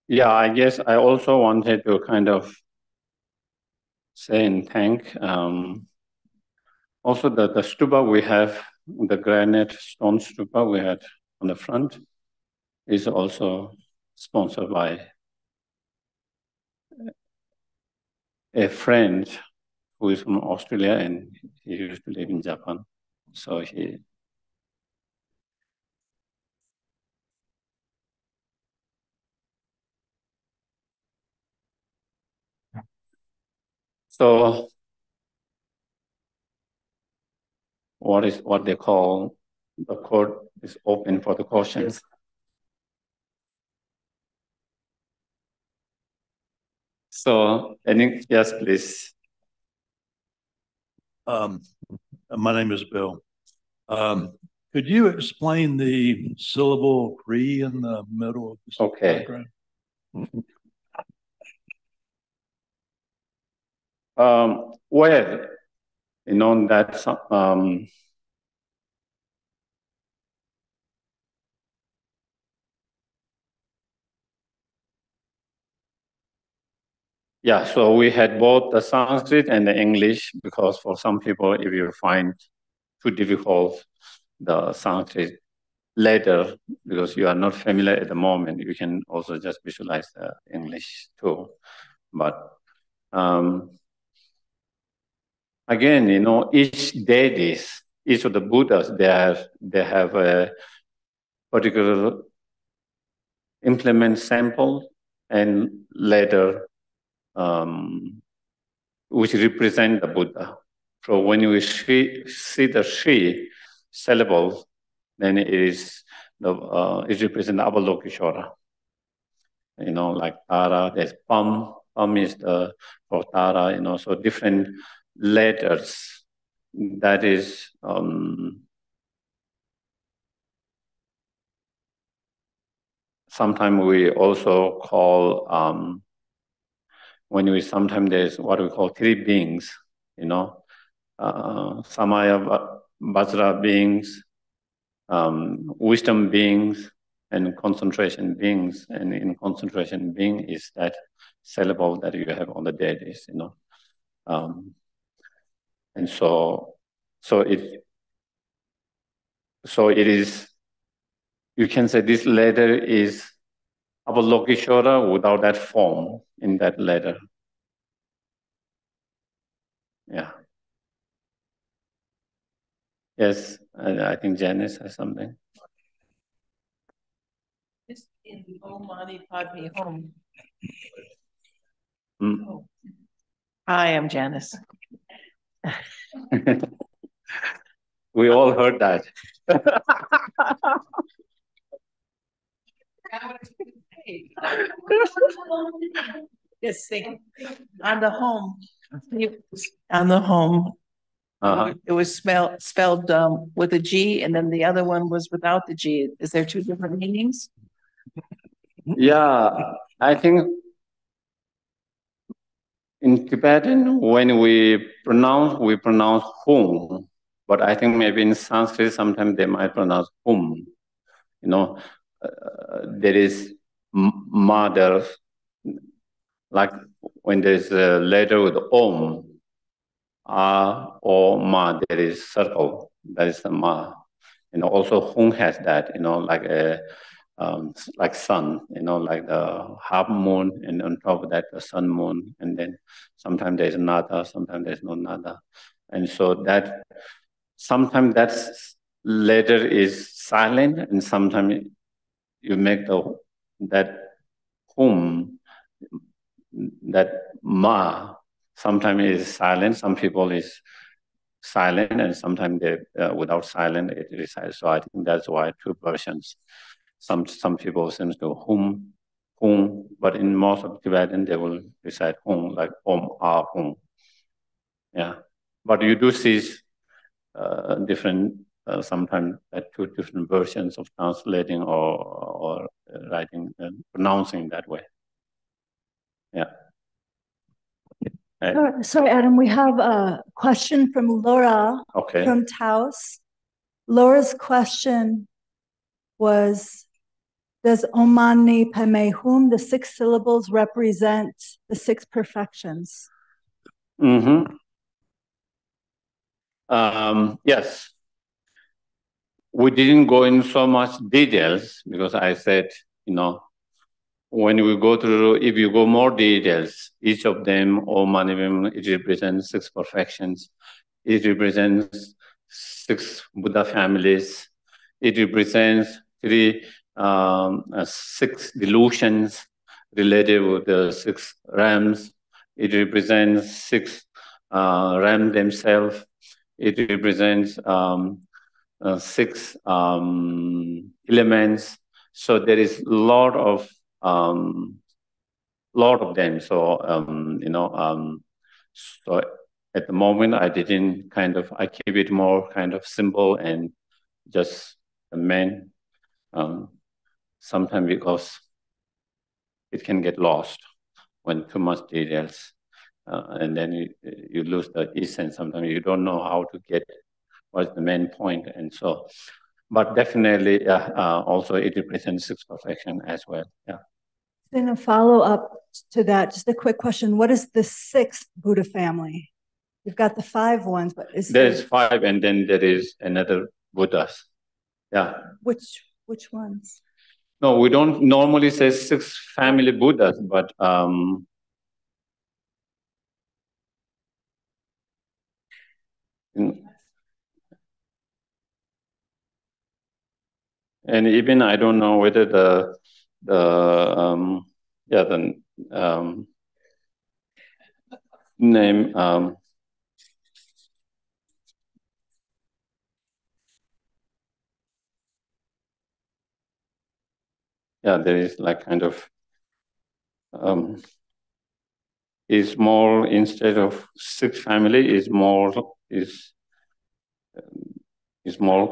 Yeah, I guess I also wanted to kind of say and thank. Also, the stupa we have, the granite stone stupa we had on the front, is also sponsored by a friend who is from Australia and he used to live in Japan. So he. So what they call the court is open for the questions. So, yes, please. My name is Bill. Could you explain the syllable "re" in the middle of this diagram? Well, you know that yeah, so we had both the Sanskrit and the English because for some people, if you find too difficult the Sanskrit later because you are not familiar at the moment, you can also just visualize the English too. But again, you know, each deities, each of the Buddhas, they have a particular implement sample and later which represent the Buddha. So when you see the Sri syllables, then it is it represents Avalokiteshvara. You know, like Tara, there's Pam. Pam is the for Tara. You know, so different letters. That is. Sometimes we also call when we sometimes there's what we call three beings. You know, Samaya Vajra beings, wisdom beings, and concentration beings. And in concentration being is that syllable that you have on the deities, you know. And so it is, you can say this letter is Avalokiteshvara without that form in that letter. Yeah. Yes, I think Janice has something. Just in Om Mani Padme Hum. Oh. Hi, I'm Janice. We all heard that. Yes, on the home. On the home. It was spelled with a G, and then the other one was without the G. Is there two different meanings? Yeah, I think in Tibetan, when we pronounce hum, but I think maybe in Sanskrit, sometimes they might pronounce hum. You know, there is mother, like when there's a letter with om, or ma, there is circle, that is the ma. You know, also hum has that, you know, like sun, you know, like the half moon, and on top of that, the sun moon, and then sometimes there's nada, sometimes there's no nada. And so that, sometimes that letter is silent, and sometimes you make that hum, that ma, sometimes is silent, some people is silent, and sometimes they without silent it recites. So I think that's why two versions. Some people seem to hum, but in most of Tibetan they will recite hum, like om ah hum. Yeah, but you do see different sometimes two different versions of translating or writing and pronouncing that way. Yeah. Sorry, Adam, we have a question from Laura from Taos. Laura's question was, Does Om Mani Padme Hum, the 6 syllables, represent the 6 perfections? Mm-hmm. Yes. We didn't go in so much details because I said, when we go through, if you go more details, each of them, Om Mani Padme, it represents 6 perfections. It represents 6 Buddha families. It represents 6 delusions related with the 6 realms. It represents 6 realms themselves. It represents 6 elements. So there is a lot of them. So so at the moment I didn't I keep it more kind of simple and just the main. Sometimes because it can get lost when too much details, and then you lose the essence. Sometimes you don't know how to get what's the main point, and so. But definitely, also it represents 6 perfection as well. Yeah. Then a follow-up to that, just a quick question. What is the 6th Buddha family? You've got the 5 ones, but there's 5, and then there is another Buddhas. Yeah. Which ones? No, we don't normally say 6 family Buddhas, but and even I don't know whether the name there is like kind of is more, instead of 6 family, is more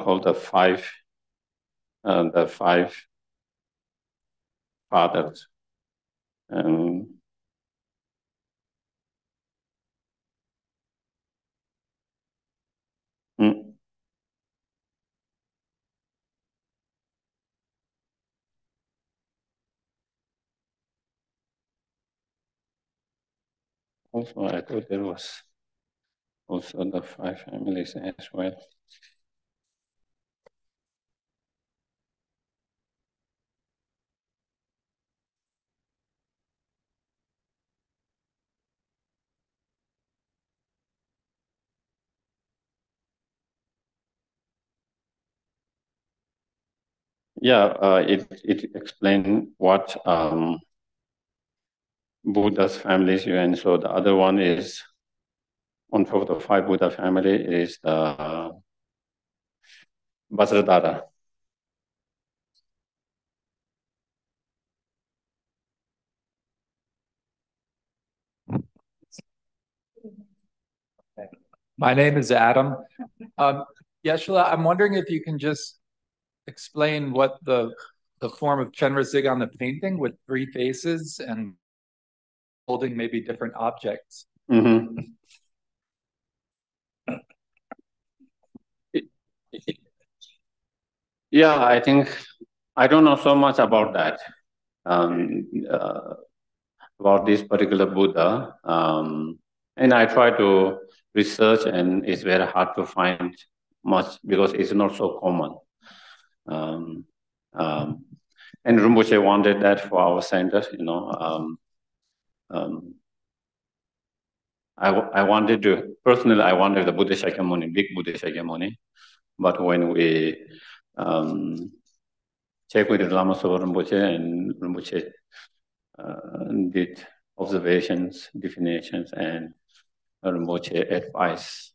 called the 5 fathers. Also, I thought there was also the 5 families as well. Yeah, it explains what Buddha's families, and so the other one is on top of the 5 Buddha family is the Vajradhara. My name is Adam. Geshe, I'm wondering if you can just explain what the form of Chenrezig on the painting with 3 faces and holding maybe different objects. Mm-hmm. Yeah, I think I don't know so much about that, about this particular Buddha. And I try to research, and it's very hard to find much because it's not so common. And Rinpoche wanted that for our center, I wanted the Buddha Shakyamuni, big Buddha Shakyamuni. But when we checked with the Lama Sopa Rinpoche, and Rinpoche did observations, definitions, and Rinpoche advised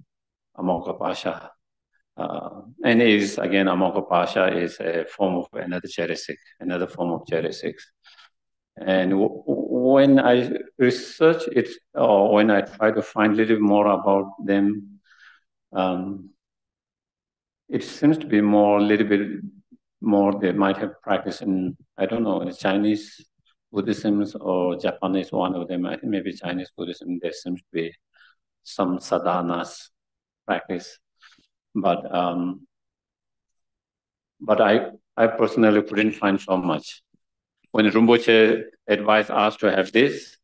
Amoka Pasha. And Amoka Pasha is a form of another form of Chenrezig. And when I research it, or when I try to find a little more about them, it seems to be a little bit more they might have practiced in, I don't know, in Chinese Buddhism or Japanese, one of them. I think maybe Chinese Buddhism, there seems to be some sadhanas practice. But I personally couldn't find so much when Rinpoche advised us to have this,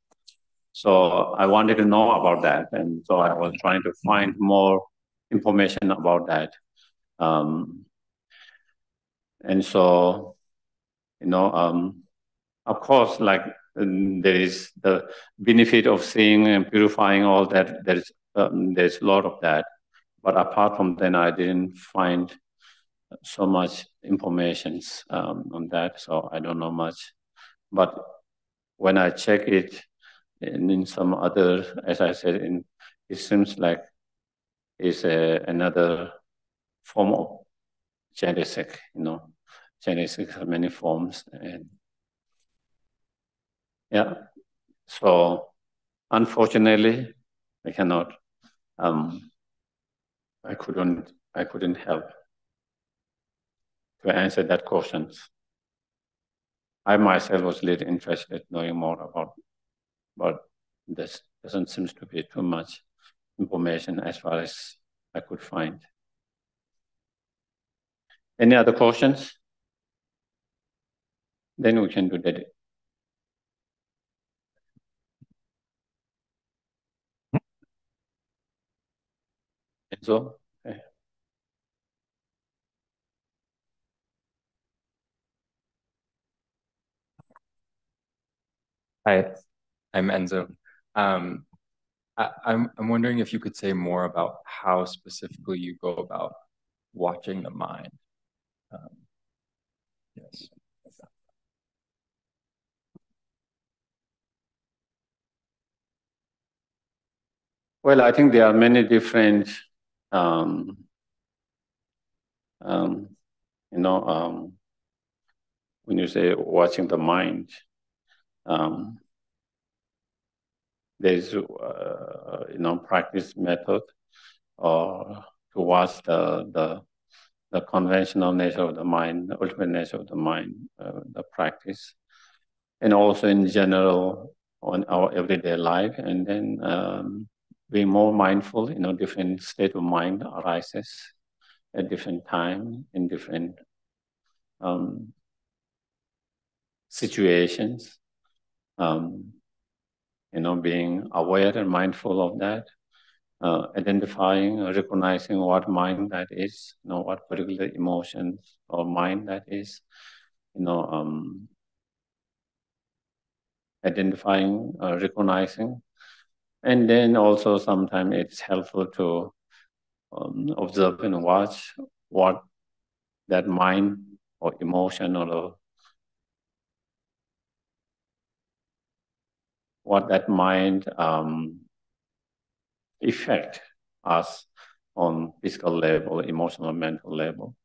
so I wanted to know about that. And so I was trying to find more information about that. And so, of course, like there is the benefit of seeing and purifying all that. There's a lot of that. But apart from that, I didn't find so much information on that. So I don't know much. But when I check it in some other, as I said, it seems like it's another form of Chenrezig, Chenrezig has many forms. And yeah, so unfortunately, I cannot, I couldn't help to answer that question. I myself was a little interested knowing more about, but this doesn't seem to be too much information as far as I could find. Any other questions? Then we can do that. So, okay. Hi, I'm Enzo. I'm wondering if you could say more about how specifically you go about watching the mind. Yes. Well, I think there are many different, when you say watching the mind, there's, practice method or to watch the conventional nature of the mind, the ultimate nature of the mind, the practice, and also in general on our everyday life, and then being more mindful, different state of mind arises at different time in different situations. Being aware and mindful of that, identifying, recognizing what mind that is, what particular emotions or mind that is, identifying, recognizing, and then also sometimes it's helpful to observe and watch what that mind or emotion or what that mind affect us on physical level, emotional, mental level,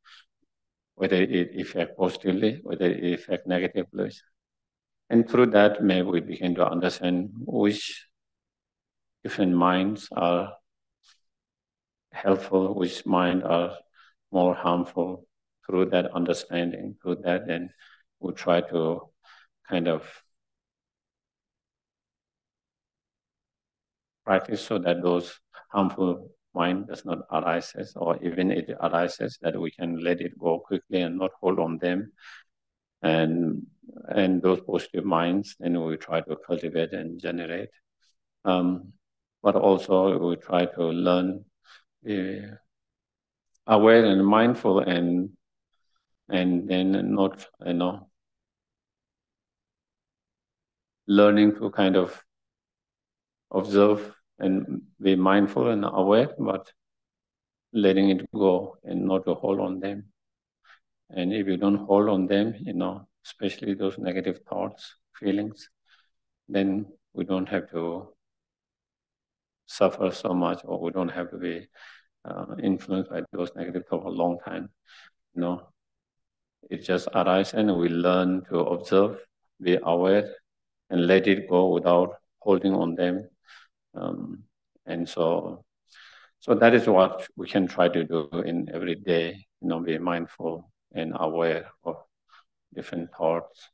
whether it affect positively, whether it affect negatively. And through that, maybe we begin to understand which different minds are helpful, which minds are more harmful. Through that understanding, through that, then we try to kind of practice so that those harmful mind does not arise, or even if it arises, that we can let it go quickly and not hold on them. And those positive minds, then we try to cultivate and generate. But also we try to learn, aware and mindful, and then not, learning to kind of observe and be mindful and aware, but letting it go and not to hold on them. And if you don't hold on them, especially those negative thoughts, feelings, then we don't have to suffer so much, or we don't have to be influenced by those negative thoughts for a long time. It just arises, and we learn to observe, be aware, and let it go without holding on them. And so that is what we can try to do in every day, be mindful and aware of different thoughts,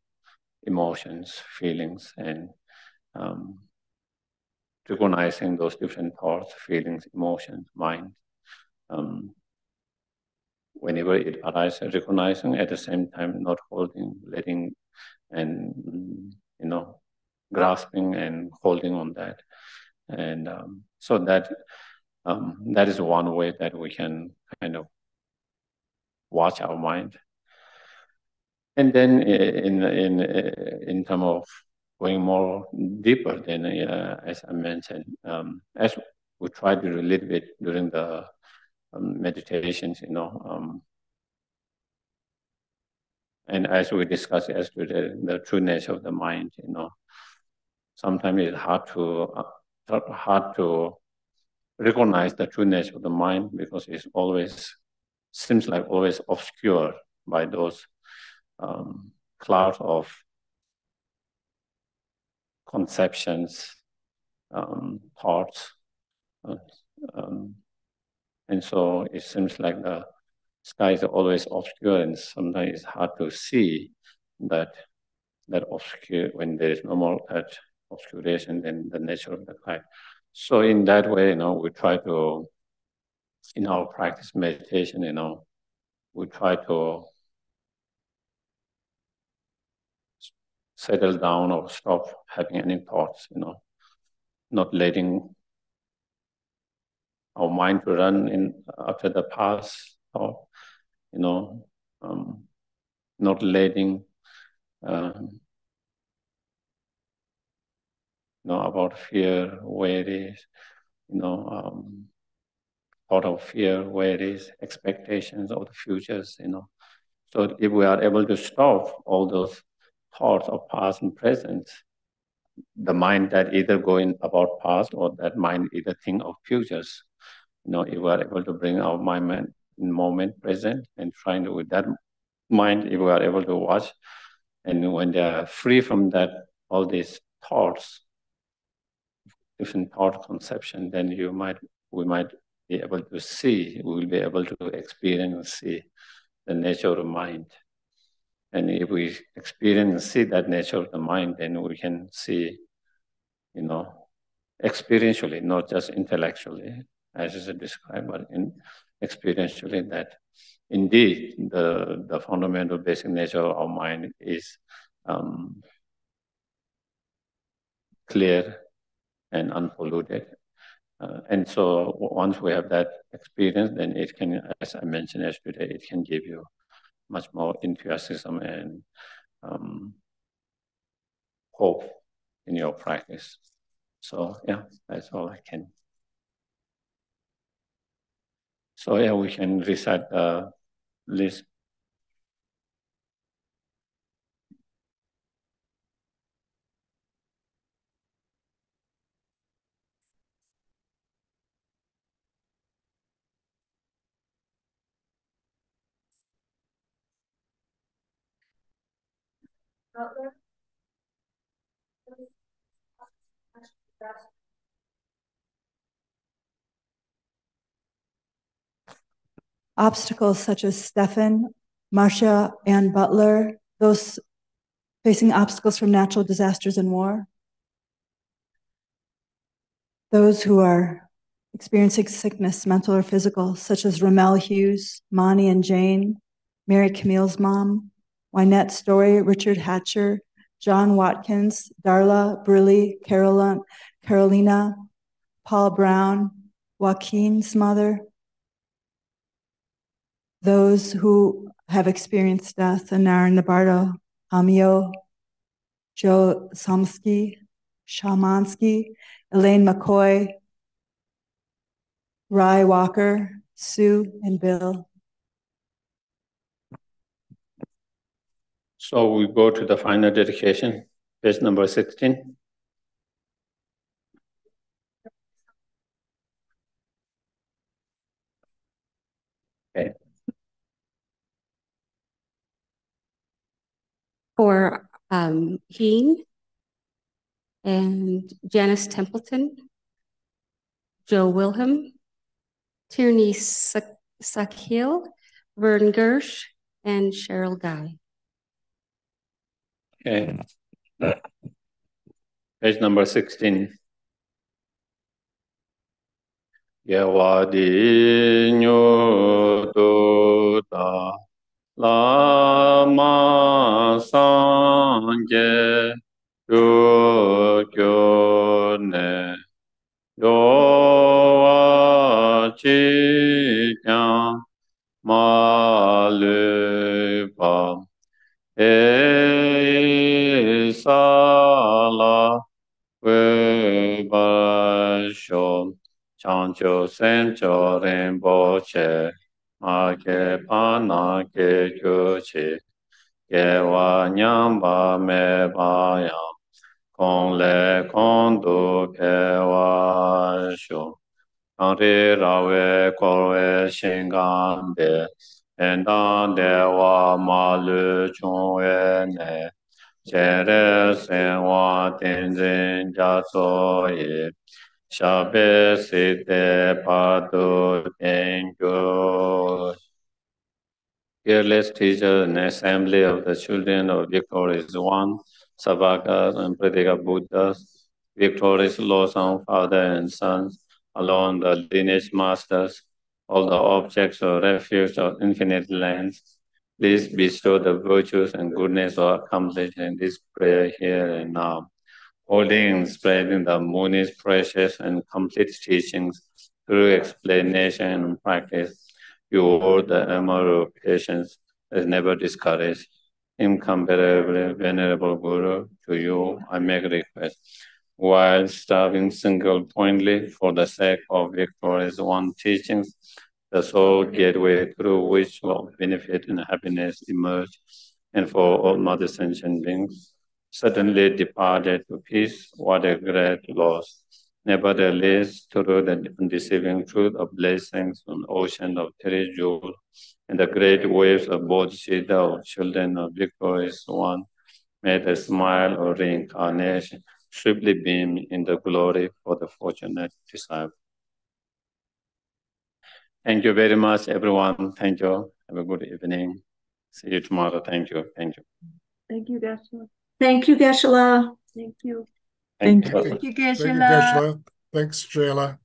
emotions, feelings, and recognizing those different thoughts, feelings, emotions, mind. Whenever it arises, recognizing, at the same time not holding, letting and grasping and holding on that. And so that is one way that we can kind of watch our mind. And then in terms of going more deeper, then as I mentioned, as we try to do a little bit during the meditations, and as we discussed as to the true nature of the mind, sometimes it's hard to recognize the true nature of the mind because it's always seems like always obscured by those clouds of conceptions, thoughts, and so it seems like the sky is always obscure, and sometimes it's hard to see that obscure when there is no more that obscuration than the nature of the sky. So in that way, we try to, in our practice meditation, we try to settle down or stop having any thoughts, not letting our mind to run in after the past thought, not letting about fear, where it is, thought of fear, where it is, expectations of the futures, So if we are able to stop all those thoughts of past and present, the mind that either going about past or that mind either think of futures, if we are able to bring our mind in moment present and trying to, with that mind, if we are able to watch, and when they are free from that, all these thoughts, different thought conception, then we might be able to see, we will be able to experience and see the nature of the mind. And if we experience and see that nature of the mind, then we can see, experientially, not just intellectually, as is described, but experientially that indeed the fundamental basic nature of our mind is clear and unpolluted. And so once we have that experience, then it can, as I mentioned yesterday, it can give you much more enthusiasm and hope in your practice. So yeah, that's all I can. So yeah, we can recite the list. Obstacles such as Stephen, Marcia, Ann Butler, those facing obstacles from natural disasters and war. Those who are experiencing sickness, mental or physical, such as Ramel Hughes, Monty and Jane, Mary Camille's mom, Wynette Story, Richard Hatcher, John Watkins, Darla, Briley, Carolina, Paul Brown, Joaquin's mother, those who have experienced death, Anar Nabardo, Amio, Joe Shamansky, Elaine McCoy, Rye Walker, Sue, and Bill. So we go to the final dedication, page number 16. Okay. For Heen and Janice Templeton, Joe Wilhelm, Tierney Sakhil, Vern Gersh, and Cheryl Guy. Okay. Page number 16. Yawadi nyoto ta lama sa je kyo ne do chi kyang ma le pa e sa la we ba sho chang cho sen cho ren bo che ma ke pa na ke kyo che ke wa nyam ba me ba yang kong le kong du ke wa sho kang ri ra we ko we shin gan de en dan de wa ma lu chung we ne che re sen wa ten zin ja so ye sha be si te pa tu ten gyu. Fearless teacher and assembly of the children of victorious one, Savakas and Pradika Buddhas, victorious Losang father and sons, along the lineage masters, all the objects of refuge of infinite lands. Please bestow the virtues and goodness of accomplished in this prayer here and now. Holding and spreading the Muni's precious and complete teachings through explanation and practice. You hold the armor of patience is never discouraged. Incomparably venerable Guru, to you I make request. While striving single-pointedly for the sake of victorious one teachings, the sole gateway through which will benefit and happiness emerge, and for all mother sentient beings, suddenly departed to peace, what a great loss. Nevertheless, through the undeceiving truth of blessings on the ocean of Three Jewels and the great waves of Bodhisattva of children of victorious one, may the smile of reincarnation swiftly beam in the glory for the fortunate disciple. Thank you very much, everyone. Thank you. Have a good evening. See you tomorrow. Thank you. Thank you. Thank you, Geshe. Thank you, Geshe. Thank you. Thank you. Thank you, Thank you, Geshe. Geshe. Thanks, Jayla.